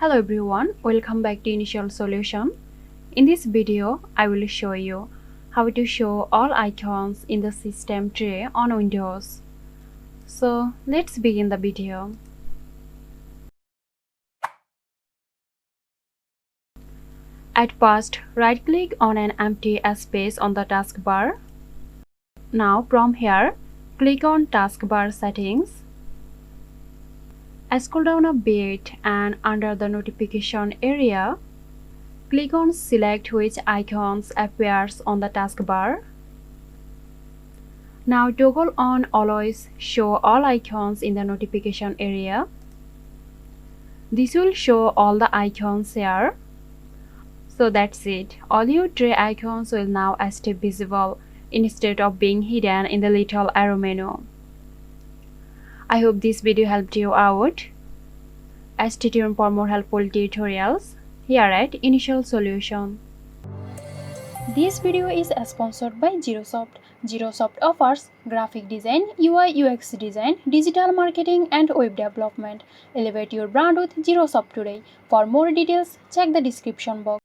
Hello everyone, welcome back to Initial Solution. In this video, I will show you how to show all icons in the system tray on Windows. So let's begin the video. At first, right-click on an empty space on the taskbar. Now from here, click on Taskbar Settings. Scroll down a bit and under the notification area, click on Select which icons appears on the taskbar. Now toggle on Always Show All Icons in the notification area. This will show all the icons here. So that's it. All your tray icons will now stay visible instead of being hidden in the little arrow menu. I hope this video helped you out. Stay tuned for more helpful tutorials here at Initial Solution. This video is sponsored by Zerosoft. Zerosoft offers graphic design, UI UX design, digital marketing and web development. Elevate your brand with Zerosoft today. For more details, check the description box.